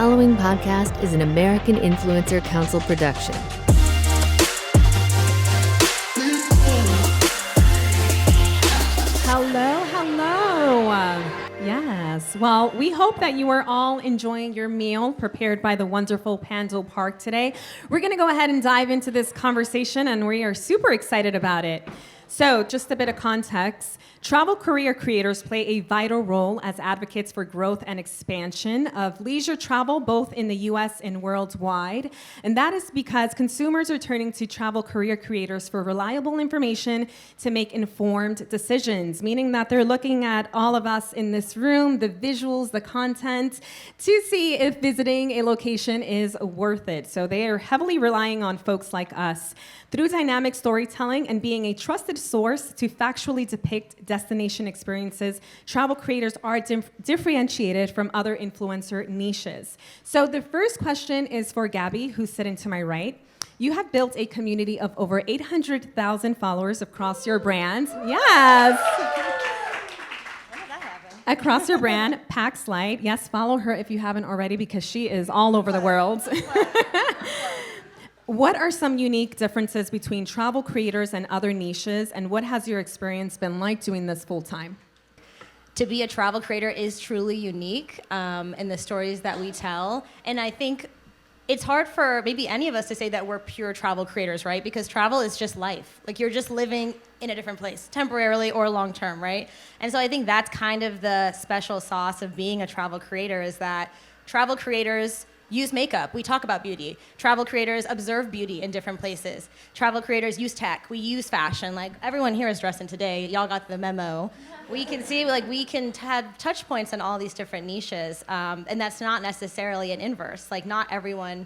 following podcast is an American Influencer Council production. Hello. Yes. Well, we hope that you are all enjoying your meal prepared by the wonderful Pando Park today. We're going to go ahead and dive into this conversation, and we are super excited about it. So, just a bit of context. Travel career creators play a vital role as advocates for growth and expansion of leisure travel, both in the U.S. and worldwide. And that is because consumers are turning to travel career creators for reliable information to make informed decisions, meaning that they're looking at all of us in this room, the visuals, the content, to see if visiting a location is worth it. So they are heavily relying on folks like us. Through dynamic storytelling and being a trusted source to factually depict destination experiences, travel creators are differentiated from other influencer niches. So the first question is for Gabby, who's sitting to my right. You have built a community of over 800,000 followers across your brand. Yes. Across your brand, Paxlight. Yes, follow her if you haven't already because she is all over the world. What are some unique differences between travel creators and other niches, and what has your experience been like doing this full time? To be a travel creator is truly unique in the stories that we tell, and I think it's hard for maybe any of us to say that we're pure travel creators, right? Because travel is just life. Like, you're just living in a different place, temporarily or long term, right? And so I think that's kind of the special sauce of being a travel creator, is that travel creators use makeup. We talk about beauty. Travel creators observe beauty in different places. Travel creators use tech. We use fashion. Like, everyone here is dressed in today. Y'all got the memo. We can see, like, we can have touch points in all these different niches. And that's not necessarily an inverse. Like, not everyone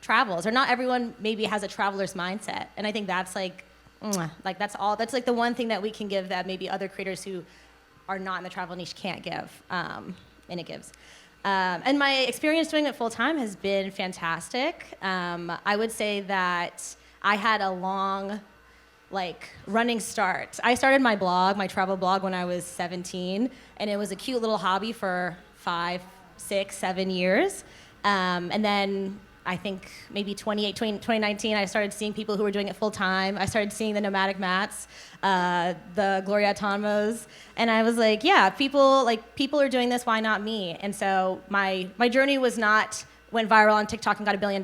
travels, or not everyone maybe has a traveler's mindset. And I think that's that's like the one thing that we can give that maybe other creators who are not in the travel niche can't give. And it gives. And my experience doing it full time has been fantastic. I would say that I had a long, running start. I started my blog, my travel blog, when I was 17, and it was a cute little hobby for 5, 6, 7 years. And then I think maybe 2019, I started seeing people who were doing it full time. I started seeing the nomadic Matts, the Gloria Tomos, and I was like, yeah, people are doing this, why not me? And so my journey went viral on TikTok and got $1 billion.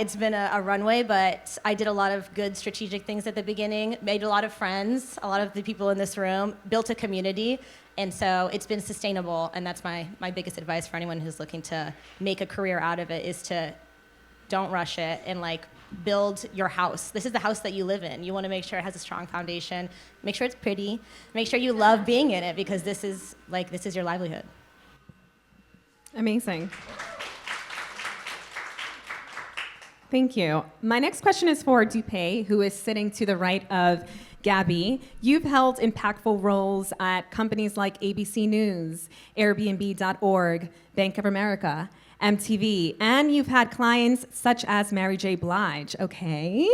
It's been a runway, but I did a lot of good strategic things at the beginning, made a lot of friends, a lot of the people in this room, built a community. And so it's been sustainable, and that's my biggest advice for anyone who's looking to make a career out of it, is to don't rush it and build your house. This is the house that you live in. You want to make sure it has a strong foundation, make sure it's pretty, make sure you love being in it, because this is your livelihood. Amazing. Thank you. My next question is for Dupé, who is sitting to the right of Gabby. You've held impactful roles at companies like ABC News, Airbnb.org, Bank of America, MTV, and you've had clients such as Mary J. Blige, okay?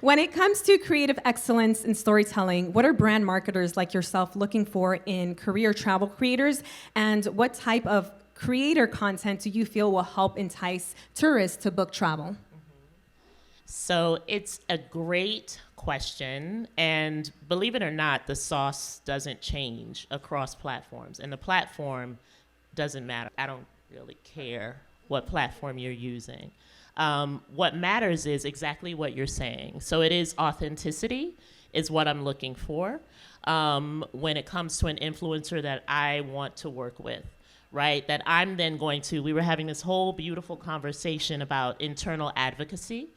When it comes to creative excellence in storytelling, what are brand marketers like yourself looking for in career travel creators, and what type of creator content do you feel will help entice tourists to book travel? So it's a great question, and believe it or not, the sauce doesn't change across platforms, and the platform doesn't matter. I don't really care what platform you're using. What matters is exactly what you're saying. So it is authenticity is what I'm looking for when it comes to an influencer that I want to work with, right? That I'm then we were having this whole beautiful conversation about internal advocacy.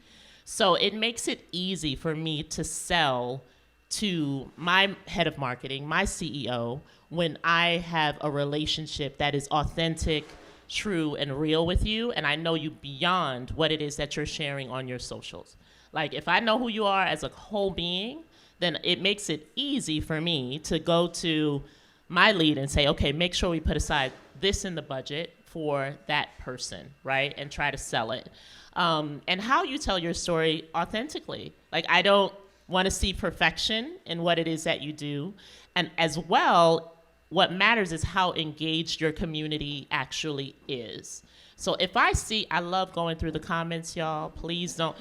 So it makes it easy for me to sell to my head of marketing, my CEO, when I have a relationship that is authentic, true, and real with you, and I know you beyond what it is that you're sharing on your socials. Like, if I know who you are as a whole being, then it makes it easy for me to go to my lead and say, okay, make sure we put aside this in the budget for that person, right? And try to sell it. And how you tell your story authentically. Like, I don't want to see perfection in what it is that you do. And as well, what matters is how engaged your community actually is. So if I see, I love going through the comments, y'all. Please don't,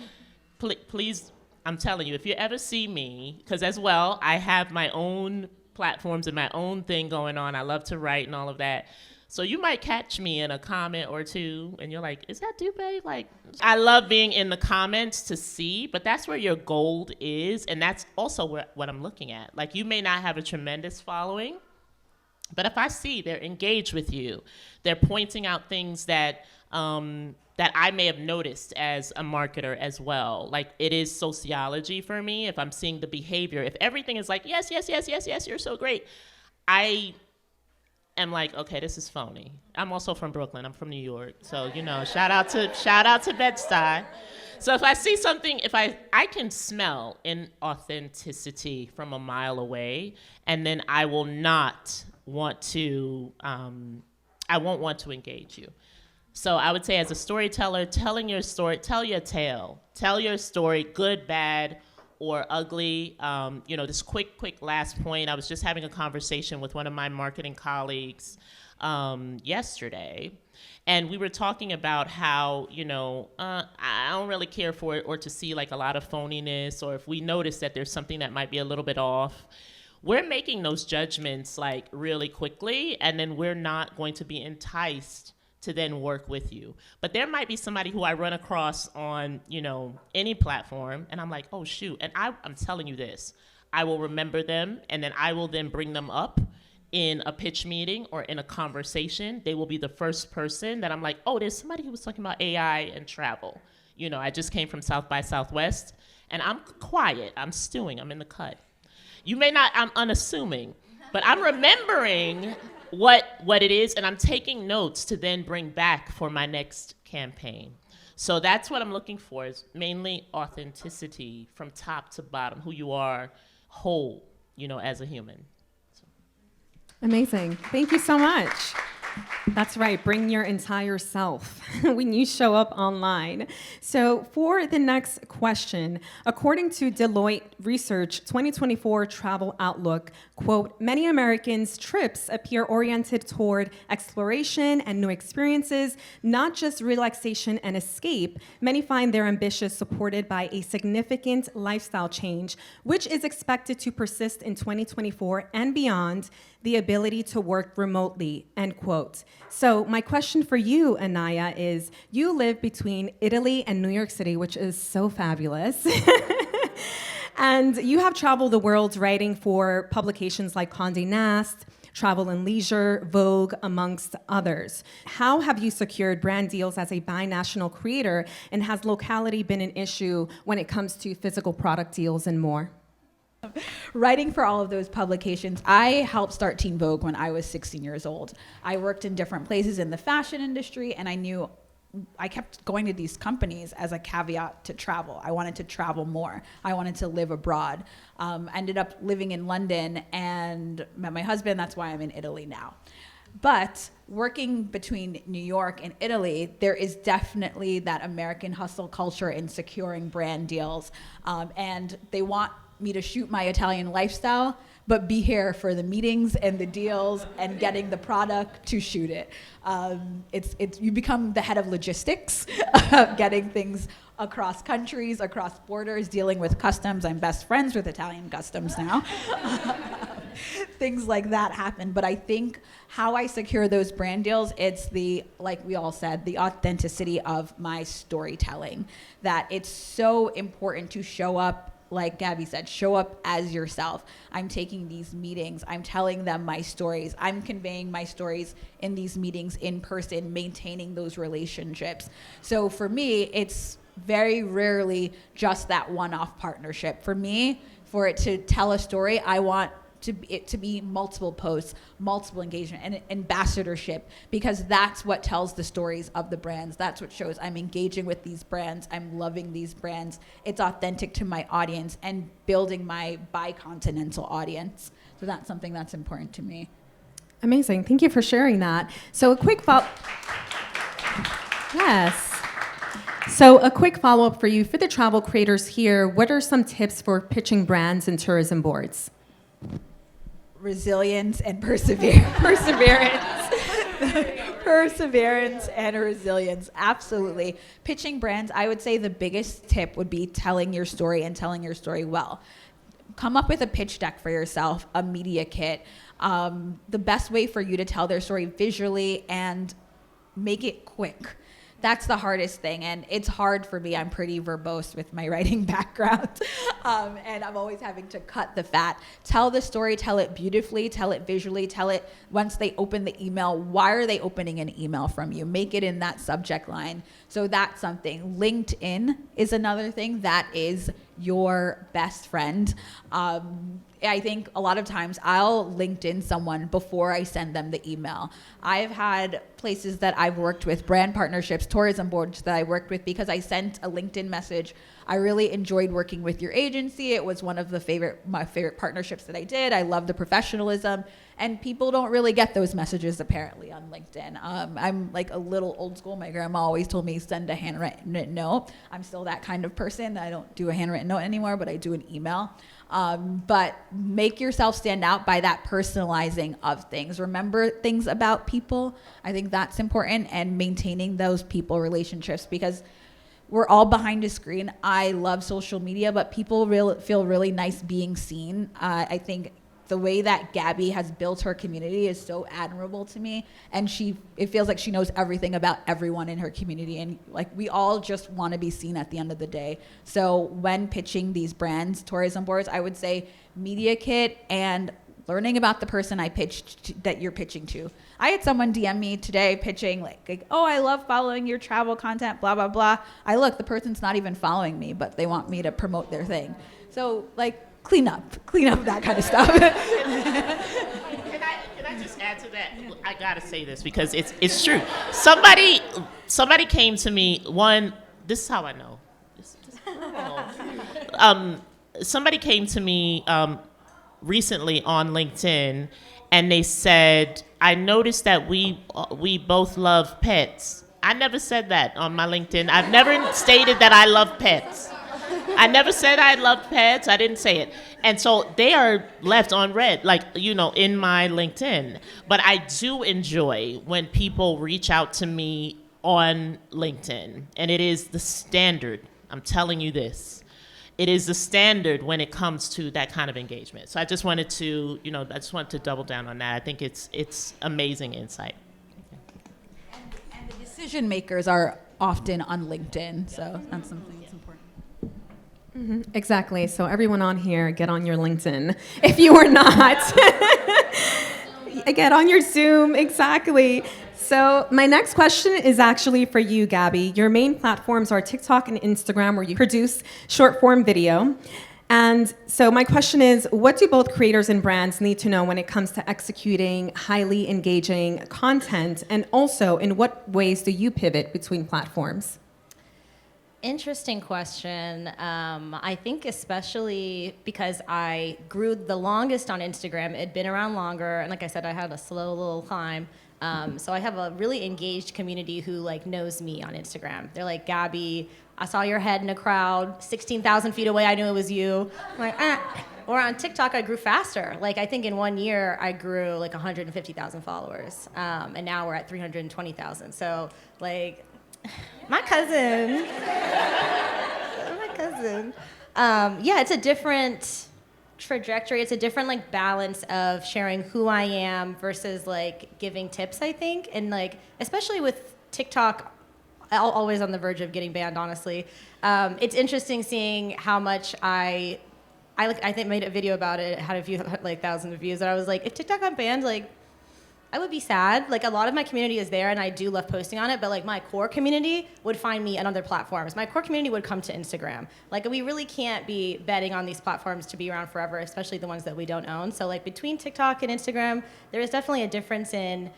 please, I'm telling you, if you ever see me, because as well, I have my own platforms and my own thing going on. I love to write and all of that. So you might catch me in a comment or two, and you're like, is that Dupé? Like, I love being in the comments to see, but that's where your gold is, and that's also what I'm looking at. Like, you may not have a tremendous following, but if I see they're engaged with you, they're pointing out things that that I may have noticed as a marketer as well. Like, it is sociology for me. If I'm seeing the behavior, if everything is like, yes, yes, yes, yes, yes, you're so great, I am like, okay, this is phony. I'm also from Brooklyn. I'm from New York. So, you know, shout out to Bed-Stuy. So if I see something, if I can smell inauthenticity from a mile away, and then I will not want to, I won't want to engage you. So I would say, as a storyteller, telling your story, tell your tale. Tell your story, good, bad, or ugly. You know, this quick last point. I was just having a conversation with one of my marketing colleagues yesterday, and we were talking about how, you know, I don't really care for it or to see like a lot of phoniness, or if we notice that there's something that might be a little bit off, we're making those judgments like really quickly, and then we're not going to be enticed to then work with you. But there might be somebody who I run across on, you know, any platform, and I'm like, oh shoot, and I'm telling you this, I will remember them, and then I will then bring them up in a pitch meeting or in a conversation. They will be the first person that I'm like, oh, there's somebody who was talking about AI and travel. You know, I just came from South by Southwest, and I'm quiet, I'm stewing, I'm in the cut. You may not, I'm unassuming, but I'm remembering what it is, and I'm taking notes to then bring back for my next campaign. So that's what I'm looking for, is mainly authenticity from top to bottom, who you are whole, you know, as a human. So. Amazing. Thank you so much. That's right. Bring your entire self when you show up online. So for the next question, according to Deloitte Research 2024 Travel Outlook, quote, many Americans' trips appear oriented toward exploration and new experiences, not just relaxation and escape. Many find their ambitions supported by a significant lifestyle change, which is expected to persist in 2024 and beyond, the ability to work remotely, end quote. So my question for you, Nneya, is you live between Italy and New York City, which is so fabulous. And you have traveled the world writing for publications like Condé Nast, Travel and Leisure, Vogue, amongst others. How have you secured brand deals as a binational creator, and has locality been an issue when it comes to physical product deals and more? Writing for all of those publications, I helped start Teen Vogue when I was 16 years old. I worked in different places in the fashion industry, and I kept going to these companies as a caveat to travel. I wanted to travel more. I wanted to live abroad. Ended up living in London and met my husband. That's why I'm in Italy now. But working between New York and Italy, there is definitely that American hustle culture in securing brand deals. And they want me to shoot my Italian lifestyle, but be here for the meetings and the deals and getting the product to shoot it. It's you become the head of logistics, getting things across countries, across borders, dealing with customs. I'm best friends with Italian customs now. Things like that happen. But I think how I secure those brand deals, it's like we all said, the authenticity of my storytelling. That it's so important to show up, like Gabby said, show up as yourself. I'm taking these meetings, I'm telling them my stories, I'm conveying my stories in these meetings in person, maintaining those relationships. So for me, it's very rarely just that one-off partnership. For me, for it to tell a story, I want it to be multiple posts, multiple engagement, and ambassadorship, because that's what tells the stories of the brands. That's what shows I'm engaging with these brands, I'm loving these brands. It's authentic to my audience and building my bicontinental audience. So that's something that's important to me. Amazing. Thank you for sharing that. So a quick Yes. So a quick follow-up for you. For the travel creators here, what are some tips for pitching brands and tourism boards? resilience and perseverance and resilience. Absolutely. Pitching brands, I would say the biggest tip would be telling your story and telling your story well. Come up with a pitch deck for yourself, a media kit. The best way for you to tell their story visually and make it quick. That's the hardest thing, and it's hard for me. I'm pretty verbose with my writing background, and I'm always having to cut the fat. Tell the story, tell it beautifully, tell it visually, tell it once they open the email, why are they opening an email from you? Make it in that subject line. So that's something. LinkedIn is another thing that is your best friend. I think a lot of times I'll LinkedIn someone before I send them the email. I've had places that I've worked with, brand partnerships, tourism boards that I worked with because I sent a LinkedIn message. I really enjoyed working with your agency. It was one of my favorite partnerships that I did. I love the professionalism, and people don't really get those messages apparently on LinkedIn. I'm like a little old school. My grandma always told me send a handwritten note. I'm still that kind of person. I don't do a handwritten note anymore, but I do an email. But make yourself stand out by that personalizing of things. Remember things about people. I think that's important, and maintaining those people relationships, because we're all behind a screen. I love social media, but people feel really nice being seen. I think the way that Gabby has built her community is so admirable to me, and it feels like she knows everything about everyone in her community, and like we all just want to be seen at the end of the day. So when pitching these brands, tourism boards, I would say media kit and learning about the person that you're pitching to. I had someone DM me today pitching like, oh, I love following your travel content, blah, blah, blah. The person's not even following me, but they want me to promote their thing. So like, clean up that kind of stuff. Can I just add to that? I gotta say this because it's true. Somebody came to me. This is how I know. Somebody came to me recently on LinkedIn, and they said, "I noticed that we both love pets." I never said that on my LinkedIn. I've never stated that I love pets. I never said I loved pets. I didn't say it. And so they are left on red, in my LinkedIn. But I do enjoy when people reach out to me on LinkedIn. And it is the standard. I'm telling you this. It is the standard when it comes to that kind of engagement. So I just wanted to, double down on that. I think it's amazing insight. And the decision makers are often on LinkedIn. So that's something that's important. Mm-hmm. Exactly. So everyone on here, get on your LinkedIn. If you are not, get on your Zoom. Exactly. So my next question is actually for you, Gabby. Your main platforms are TikTok and Instagram, where you produce short form video. And so my question is, what do both creators and brands need to know when it comes to executing highly engaging content? And also, in what ways do you pivot between platforms? Interesting question. I think especially because I grew the longest on Instagram. It had been around longer, and like I said, I had a slow little climb. So I have a really engaged community who knows me on Instagram. They're like, Gabby, I saw your head in a crowd, 16,000 feet away, I knew it was you. I'm like, Or on TikTok, I grew faster. I think in 1 year, I grew 150,000 followers. And now we're at 320,000. So my cousin. It's a different trajectory. It's a different balance of sharing who I am versus giving tips, I think. And especially with TikTok, always on the verge of getting banned, honestly. It's interesting seeing how much I think made a video about it. It had a few thousands of views. And I was like, if TikTok got banned, I would be sad. A lot of my community is there, and I do love posting on it, but my core community would find me on other platforms. My core community would come to Instagram. We really can't be betting on these platforms to be around forever, especially the ones that we don't own. So between TikTok and Instagram, there is definitely a difference in,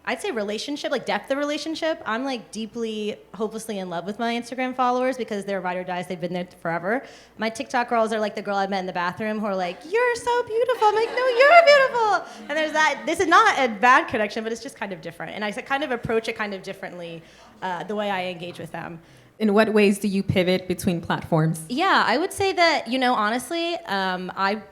I'd say relationship, depth of relationship. I'm deeply, hopelessly in love with my Instagram followers because they're ride or dies. They've been there forever. My TikTok girls are the girl I met in the bathroom who are you're so beautiful. I'm like, no, you're beautiful. And there's that. This is not a bad connection, but it's just kind of different. And I kind of approach it kind of differently the way I engage with them. In what ways do you pivot between platforms? Yeah, I would say that, honestly, I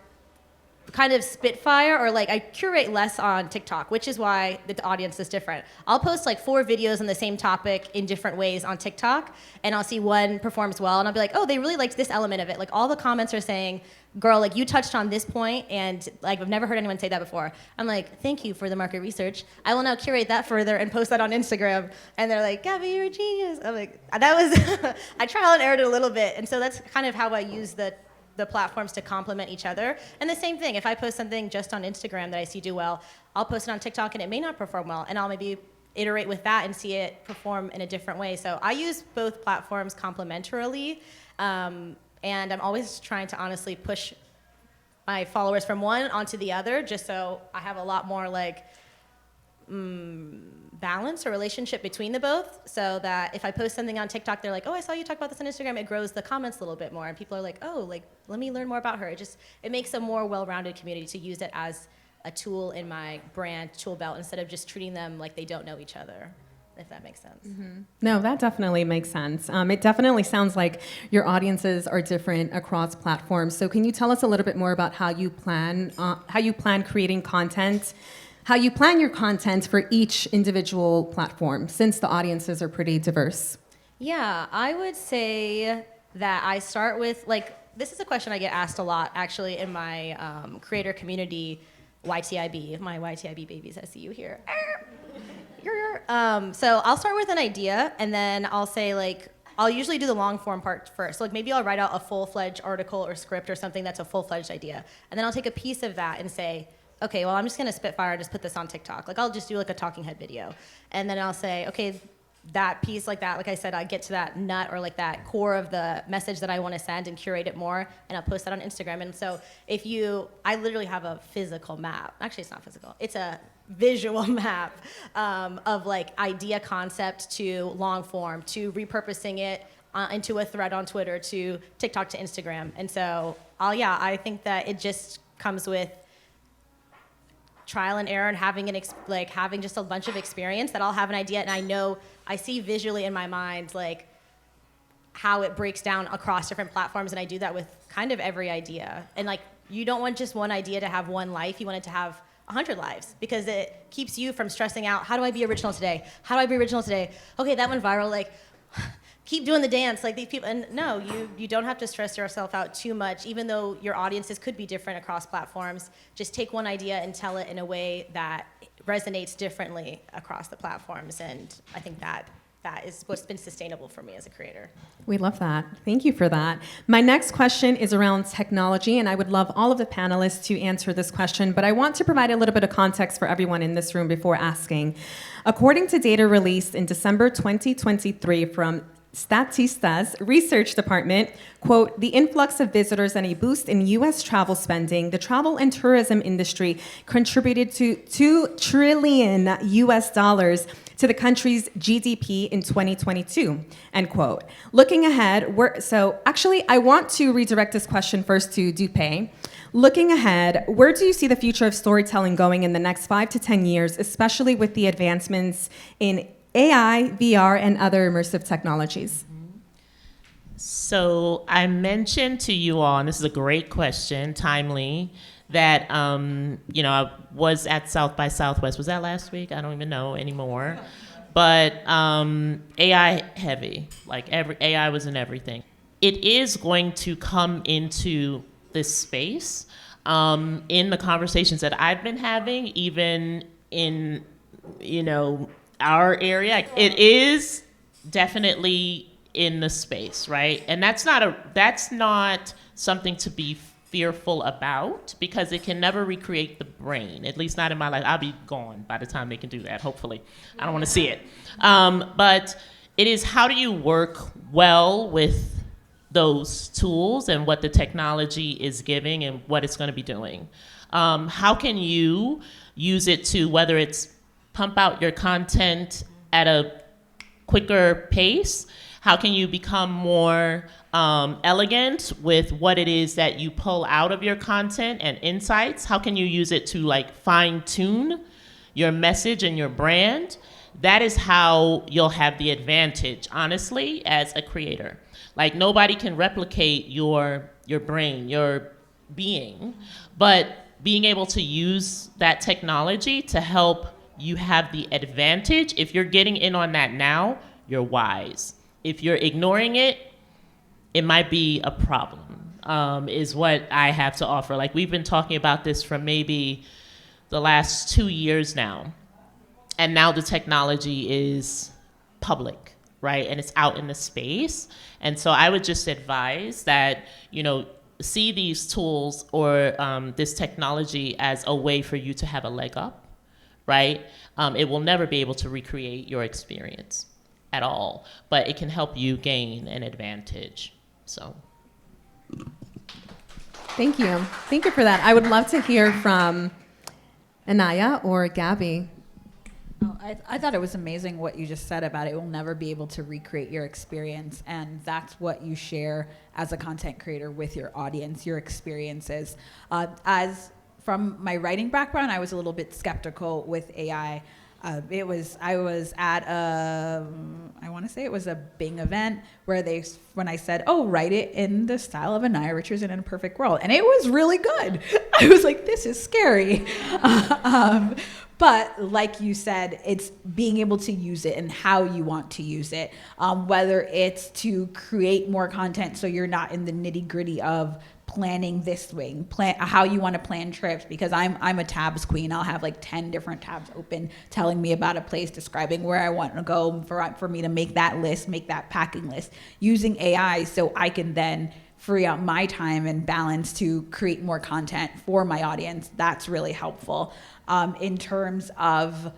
kind of spitfire, or like I curate less on TikTok, which is why the audience is different. I'll post like 4 videos on the same topic in different ways on TikTok, and I'll see one performs well, and I'll be like, oh, they really liked this element of it. Like all the comments are saying, girl, like you touched on this point, and like I've never heard anyone say that before. I'm like, thank you for the market research. I will now curate that further and post that on Instagram. And they're like, Gabby, you're a genius. I'm like, that was, I trial and errored it a little bit. And so that's kind of how I use the platforms to complement each other. And the same thing, if I post something just on Instagram that I see do well, I'll post it on TikTok and it may not perform well, and I'll maybe iterate with that and see it perform in a different way. So I use both platforms complementarily, and I'm always trying to honestly push my followers from one onto the other, just so I have a lot more like balance or relationship between the both, so that if I post something on TikTok, they're like, oh, I saw you talk about this on Instagram, it grows the comments a little bit more, and people are like, oh, like let me learn more about her. It makes a more well-rounded community to use it as a tool in my brand tool belt, instead of just treating them like they don't know each other, if that makes sense. Mm-hmm. No, that definitely makes sense. It definitely sounds like your audiences are different across platforms. So can you tell us a little bit more about how you plan creating content, how you plan your content for each individual platform, since the audiences are pretty diverse? Yeah, I would say that I start with, like, this is a question I get asked a lot, actually, in my creator community, YTIB, my YTIB babies, I see you here. So I'll start with an idea, and then I'll say, like, I'll usually do the long form part first. So, like, maybe I'll write out a full-fledged article or script or something that's a full-fledged idea. And then I'll take a piece of that and say, okay, well, I'm just gonna spitfire and just put this on TikTok. Like, I'll just do like a talking head video. And then I'll say, okay, that piece like that, like I said, I get to that nut or like that core of the message that I wanna send and curate it more, and I'll post that on Instagram. And so I literally have a physical map. Actually, it's not physical. It's a visual map of like idea concept to long form, to repurposing it into a thread on Twitter, to TikTok, to Instagram. And so, I think that it just comes with trial and error, and having having just a bunch of experience, that I'll have an idea, and I see visually in my mind like how it breaks down across different platforms, and I do that with kind of every idea. And like, you don't want just one idea to have one life, you want it to have 100 lives, because it keeps you from stressing out, how do I be original today? How do I be original today? Okay, that went viral, like, keep doing the dance, like these people. And no, you don't have to stress yourself out too much, even though your audiences could be different across platforms. Just take one idea and tell it in a way that resonates differently across the platforms. And I think that is what's been sustainable for me as a creator. We love that. Thank you for that. My next question is around technology, and I would love all of the panelists to answer this question, but I want to provide a little bit of context for everyone in this room before asking. According to data released in December 2023 from Statista's research department, quote, the influx of visitors and a boost in U.S. travel spending, the travel and tourism industry contributed to $2 trillion to the country's GDP in 2022, end quote. Looking ahead, I want to redirect this question first to Dupé. Looking ahead, where do you see the future of storytelling going in the next 5 to 10 years, especially with the advancements in AI, VR, and other immersive technologies? So I mentioned to you all, and this is a great question, timely, that I was at South by Southwest. Was that last week? I don't even know anymore. But AI heavy, like AI was in everything. It is going to come into this space in the conversations that I've been having, even in our area. It is definitely in the space, right? And that's not something to be fearful about, because it can never recreate the brain, at least not in my life. I'll be gone by the time they can do that, hopefully. I don't want to see it. But it is, how do you work well with those tools and what the technology is giving and what it's going to be doing? How can you use it to, whether it's pump out your content at a quicker pace, how can you become more elegant with what it is that you pull out of your content and insights? How can you use it to like fine tune your message and your brand? That is how you'll have the advantage, honestly, as a creator. Like, nobody can replicate your brain, your being, but being able to use that technology to help you have the advantage. If you're getting in on that now, you're wise. If you're ignoring it, it might be a problem, is what I have to offer. Like, we've been talking about this for maybe the last 2 years now. And now the technology is public, right? And it's out in the space. And so I would just advise that, see these tools or this technology as a way for you to have a leg up, right? It will never be able to recreate your experience at all, but it can help you gain an advantage. So. Thank you. Thank you for that. I would love to hear from Nneya or Gabby. Oh, I thought it was amazing what you just said about it will never be able to recreate your experience, and that's what you share as a content creator with your audience, your experiences. As from my writing background, I was a little bit skeptical with AI. I was at I want to say it was a Bing event where when I said, write it in the style of Nneya Richardson in a perfect world. And it was really good. I was like, this is scary. But like you said, it's being able to use it and how you want to use it, whether it's to create more content so you're not in the nitty gritty of planning this wing, how you want to plan trips, because I'm a tabs queen. I'll have like 10 different tabs open telling me about a place, describing where I want to go for me to make that list, make that packing list, using AI so I can then free up my time and balance to create more content for my audience. That's really helpful. In terms of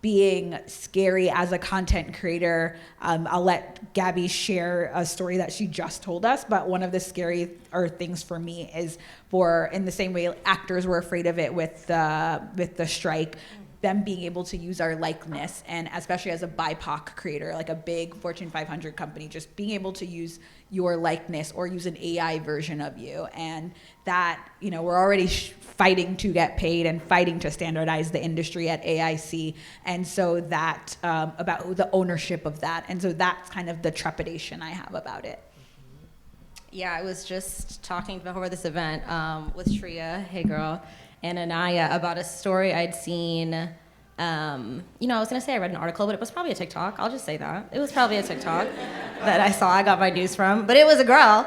being scary as a content creator, I'll let Gabby share a story that she just told us, but one of the scary things for me is in the same way actors were afraid of it with the strike, them being able to use our likeness, and especially as a BIPOC creator, like a big Fortune 500 company, just being able to use your likeness or use an AI version of you. And that, we're already fighting to get paid and fighting to standardize the industry at AIC. And so that, about the ownership of that. And so that's kind of the trepidation I have about it. Yeah, I was just talking before this event with Shreya, hey girl, and Nneya about a story I'd seen. I was gonna say I read an article, but it was probably a TikTok. I'll just say that. It was probably a TikTok that I got my news from. But it was a girl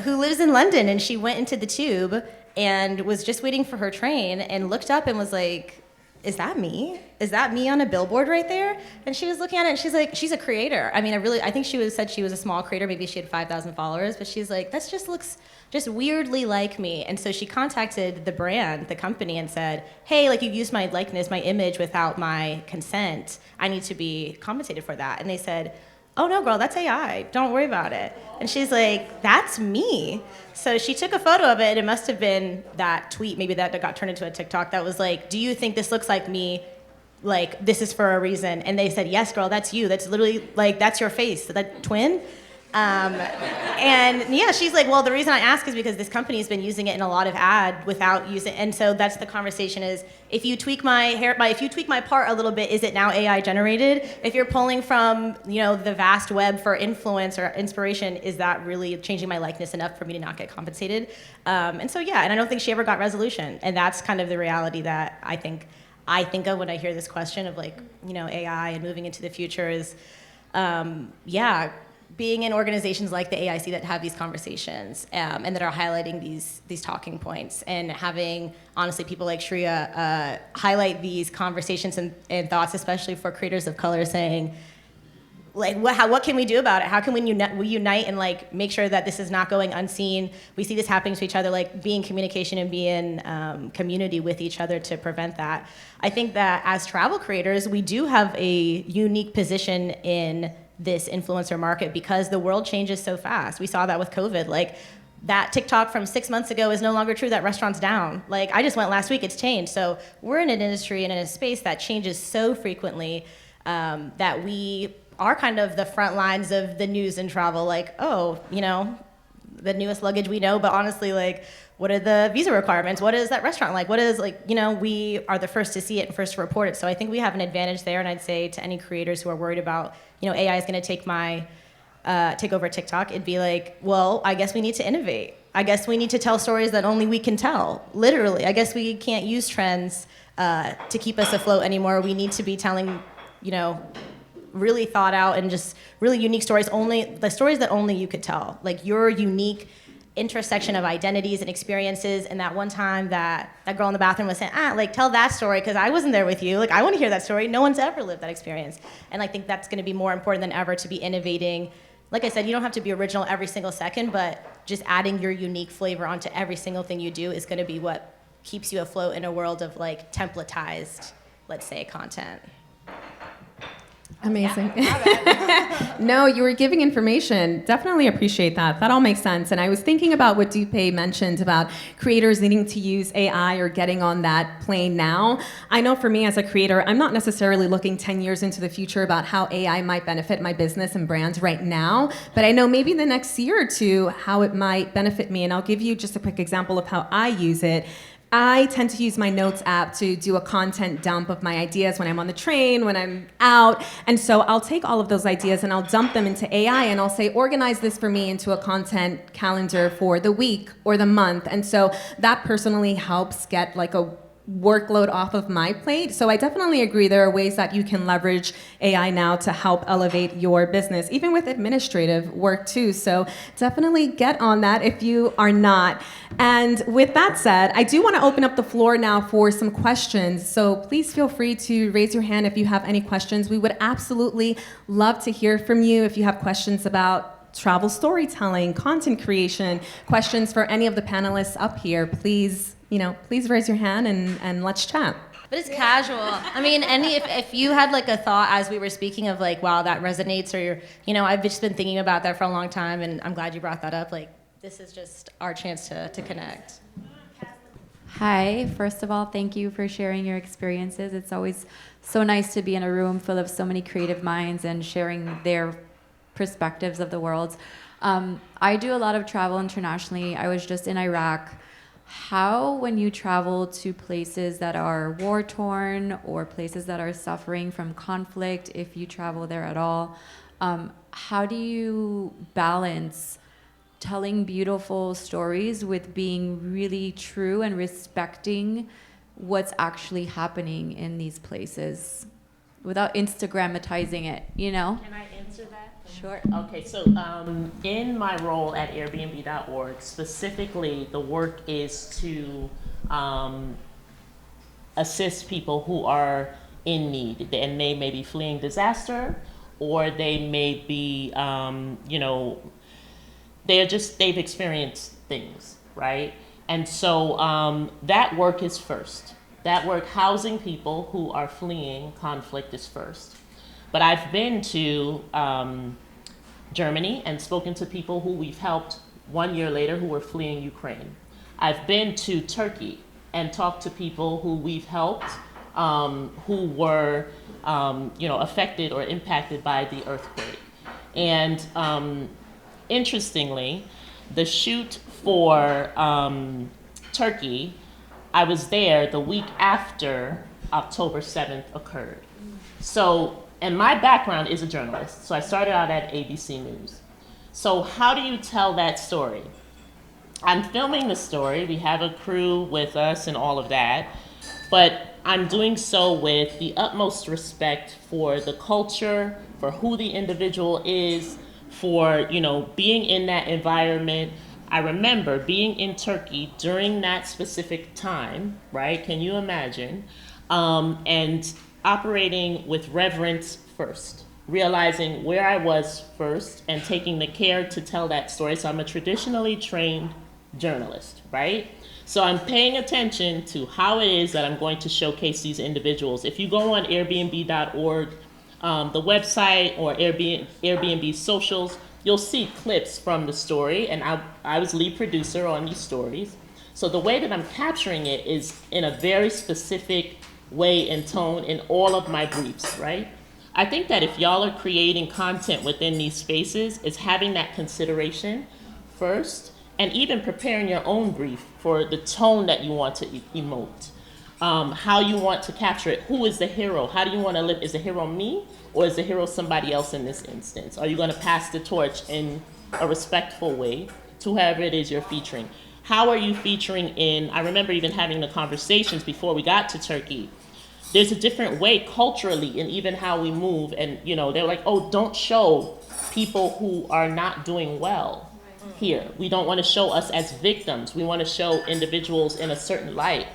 who lives in London, and she went into the tube and was just waiting for her train and looked up and was like, is that me? Is that me on a billboard right there? And she was looking at it and she's like, she's a creator. I mean, I think said she was a small creator. Maybe she had 5,000 followers, but she's like, that just looks just weirdly like me. And so she contacted the brand, the company, and said, hey, like, you used my likeness, my image without my consent. I need to be compensated for that. And they said, oh no, girl, that's AI. Don't worry about it. And she's like, that's me. So she took a photo of it, and it must have been that tweet, maybe that got turned into a TikTok, that was like, do you think this looks like me? Like, this is for a reason. And they said, yes, girl, that's you. That's literally, like, that's your face. That twin? And yeah, she's like, well, the reason I ask is because this company's been using it in a lot of ad without using, and so that's the conversation is, if you tweak if you tweak my part a little bit, is it now AI generated? If you're pulling from, the vast web for influence or inspiration, is that really changing my likeness enough for me to not get compensated? And so yeah, and I don't think she ever got resolution, and that's kind of the reality that I think of when I hear this question of like, AI and moving into the future is, being in organizations like the AIC that have these conversations and that are highlighting these talking points, and having, honestly, people like Shreya highlight these conversations and thoughts, especially for creators of color, saying, like, what can we do about it? How can we unite and like make sure that this is not going unseen? We see this happening to each other, like be in communication and be in community with each other to prevent that. I think that as travel creators, we do have a unique position in this influencer market because the world changes so fast. We saw that with COVID. Like, that TikTok from 6 months ago is no longer true, that restaurant's down. Like, I just went last week, it's changed. So we're in an industry and in a space that changes so frequently that we are kind of the front lines of the news and travel. Like, the newest luggage we know, but honestly, like, what are the visa requirements? What is that restaurant like? What is, like, we are the first to see it and first to report it. So I think we have an advantage there. And I'd say to any creators who are worried about, AI is going to take over TikTok, it'd be like, well, I guess we need to innovate. I guess we need to tell stories that only we can tell, literally. I guess we can't use trends to keep us afloat anymore. We need to be telling, really thought out and just really unique stories, the stories that only you could tell. Like your unique intersection of identities and experiences, and that one time that girl in the bathroom was saying, tell that story because I wasn't there with you. Like I want to hear that story. No one's ever lived that experience. And I think that's going to be more important than ever to be innovating. Like I said, you don't have to be original every single second, but just adding your unique flavor onto every single thing you do is going to be what keeps you afloat in a world of like templatized, let's say, content. Amazing. No, you were giving information. Definitely appreciate that. That all makes sense. And I was thinking about what Dupé mentioned about creators needing to use AI or getting on that plane now. I know for me as a creator, I'm not necessarily looking 10 years into the future about how AI might benefit my business and brands right now, but I know maybe the next year or two how it might benefit me. And I'll give you just a quick example of how I use it. I tend to use my notes app to do a content dump of my ideas when I'm on the train, when I'm out. And so I'll take all of those ideas and I'll dump them into AI and I'll say, organize this for me into a content calendar for the week or the month. And so that personally helps get like a workload off of my plate. So I definitely agree there are ways that you can leverage AI now to help elevate your business, even with administrative work too. So definitely get on that if you are not. And with that said, I do want to open up the floor now for some questions. So please feel free to raise your hand if you have any questions. We would absolutely love to hear from you if you have questions about travel storytelling, content creation, questions for any of the panelists up here. Please raise your hand and let's chat. But it's casual. I mean, if you had like a thought as we were speaking of like, wow, that resonates, or I've just been thinking about that for a long time, and I'm glad you brought that up. Like, this is just our chance to connect. Hi, first of all, thank you for sharing your experiences. It's always so nice to be in a room full of so many creative minds and sharing their perspectives of the world. I do a lot of travel internationally. I was just in Iraq. How, when you travel to places that are war-torn or places that are suffering from conflict, if you travel there at all, how do you balance telling beautiful stories with being really true and respecting what's actually happening in these places without Instagrammatizing it, Can I answer that? Sure. Okay, so in my role at Airbnb.org, specifically, the work is to assist people who are in need, and they may be fleeing disaster, or they may be, they've experienced things, right? And so that work is first. That work, housing people who are fleeing conflict, is first. But I've been to Germany and spoken to people who we've helped 1 year later who were fleeing Ukraine. I've been to Turkey and talked to people who we've helped who were affected or impacted by the earthquake. And interestingly, the shoot for Turkey, I was there the week after October 7th occurred. So, and my background is a journalist, so I started out at ABC News. So how do you tell that story? I'm filming the story, we have a crew with us and all of that, but I'm doing so with the utmost respect for the culture, for who the individual is, for being in that environment. I remember being in Turkey during that specific time, right? Can you imagine? And operating with reverence first, realizing where I was first and taking the care to tell that story. So I'm a traditionally trained journalist, right? So I'm paying attention to how it is that I'm going to showcase these individuals. If you go on Airbnb.org, the website, or Airbnb socials, you'll see clips from the story, and I was lead producer on these stories. So the way that I'm capturing it is in a very specific way and tone in all of my briefs, right? I think that if y'all are creating content within these spaces, it's having that consideration first, and even preparing your own brief for the tone that you want to emote, how you want to capture it. Who is the hero? How do you want to live? Is the hero me, or is the hero somebody else in this instance? Are you going to pass the torch in a respectful way? to whoever it is you're featuring. How are you featuring in, I remember even having the conversations before we got to Turkey. There's a different way culturally in even how we move, and they're like, oh, don't show people who are not doing well here. We don't want to show us as victims. We want to show individuals in a certain light.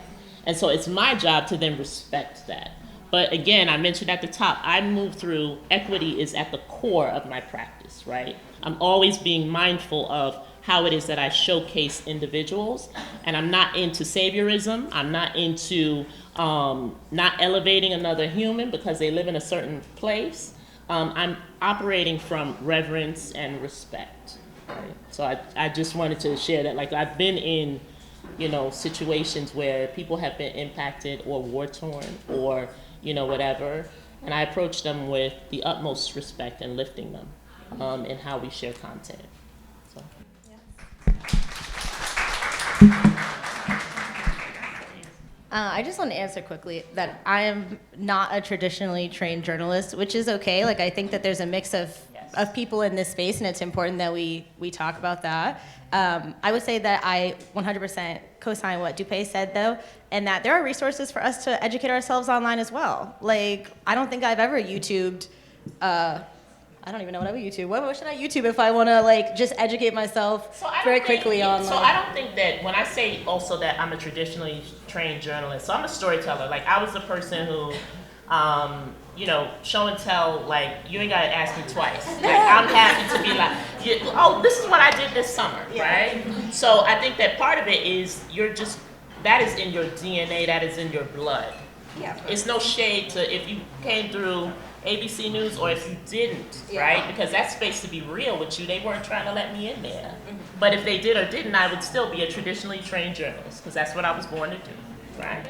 And so it's my job to then respect that. But again, I mentioned at the top, I move through, equity is at the core of my practice, right? I'm always being mindful of how it is that I showcase individuals. And I'm not into saviorism. I'm not into not elevating another human because they live in a certain place. I'm operating from reverence and respect. Right? So I just wanted to share that. Like, I've been in, situations where people have been impacted or war-torn or, whatever. And I approach them with the utmost respect and lifting them in how we share content. So. I just want to answer quickly that I am not a traditionally trained journalist, which is okay. Like, I think that there's a mix of people in this space, and it's important that we talk about that. I would say that I 100% co-sign what Dupé said, though, and that there are resources for us to educate ourselves online as well. Like, I don't think I've ever YouTubed, I don't even know what I would YouTube. What should I YouTube if I want to just educate myself very quickly online? So I don't think that when I say also that I'm a traditionally trained journalist, so I'm a storyteller. Like, I was the person who, show and tell, you ain't got to ask me twice. Like, I'm happy to be like, oh, this is what I did this summer, right? So I think that part of it is that is in your DNA, that is in your blood. Yeah. It's no shade to if you came through ABC News or if you didn't, right? Because that's supposed to be real with you. They weren't trying to let me in there. Mm-hmm. But if they did or didn't, I would still be a traditionally trained journalist because that's what I was born to do, right?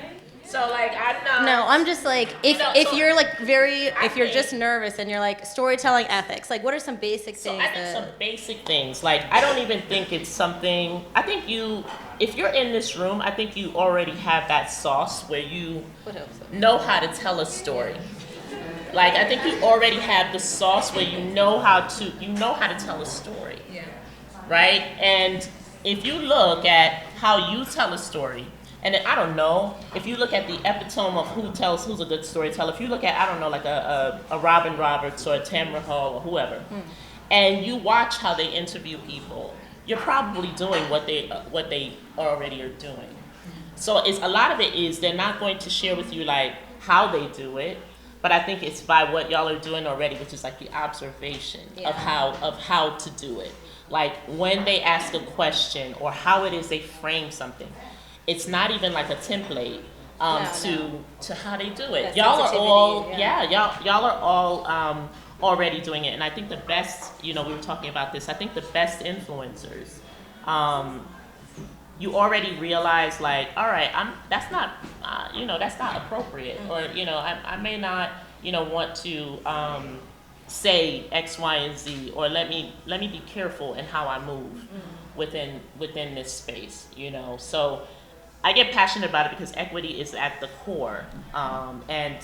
So I'm not. No, I'm just if you're just nervous and you're storytelling ethics, what are some basic things? So I think some basic things. I don't even think it's something. I think if you're in this room, I think you already have that sauce where you know how to tell a story. I think you already have the sauce where you know how to tell a story, right? And if you look at how you tell a story, and I don't know, if you look at the epitome of who's a good storyteller, if you look at, I don't know, a Robin Roberts or a Tamara Hall or whoever, and you watch how they interview people, you're probably doing what they already are doing. So a lot of it is they're not going to share with you how they do it. But I think it's by what y'all are doing already, which is the observation of how to do it. When they ask a question or how it is they frame something, it's not even a template to how they do it. Y'all are all y'all are all already doing it, and I think the best. We were talking about this. I think the best influencers. You already realize all right, that's not appropriate, or I may not want to say X, Y, and Z, or let me be careful in how I move within this space, So I get passionate about it because equity is at the core, and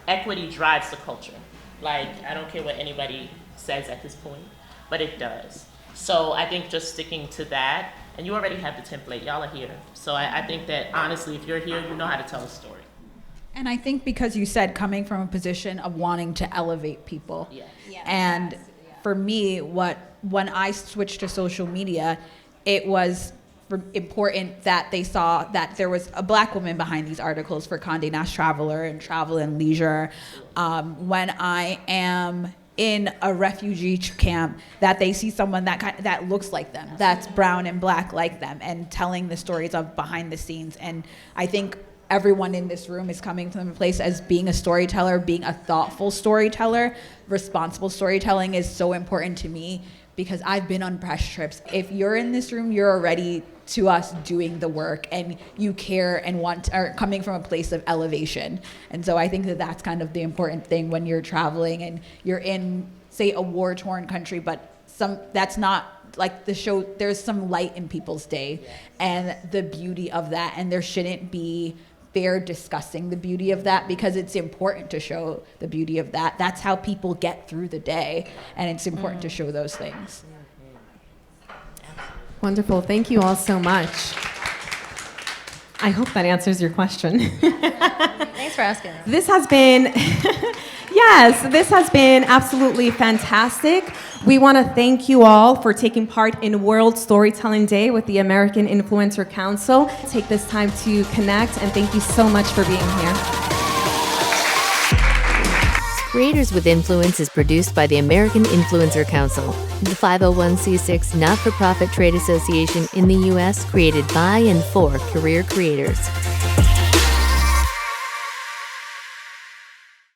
equity drives the culture. I don't care what anybody says at this point, but it does. So I think just sticking to that. And you already have the template. Y'all are here. So I think that, honestly, if you're here, you know how to tell a story. And I think because you said coming from a position of wanting to elevate people. Yeah. And for me, when I switched to social media, it was important that they saw that there was a Black woman behind these articles for Condé Nast Traveler and Travel and Leisure. When I am in a refugee camp, that they see someone that looks like them, that's brown and Black like them, and telling the stories of behind the scenes. And I think everyone in this room is coming from a place as being a storyteller, being a thoughtful storyteller. Responsible storytelling is so important to me because I've been on press trips. If you're in this room, you're already to us doing the work, and you care and are coming from a place of elevation. And so I think that that's kind of the important thing when you're traveling and you're in, say, a war-torn country, but that's not the show. There's some light in people's day, and the beauty of that, and there shouldn't be fear discussing the beauty of that because it's important to show the beauty of that. That's how people get through the day, and it's important to show those things. Wonderful. Thank you all so much. I hope that answers your question. Thanks for asking. This has been, yes, this has been absolutely fantastic. We want to thank you all for taking part in World Storytelling Day with the American Influencer Council. Take this time to connect, and thank you so much for being here. Creators with Influence is produced by the American Influencer Council, the 501c6 not-for-profit trade association in the U.S. created by and for career creators.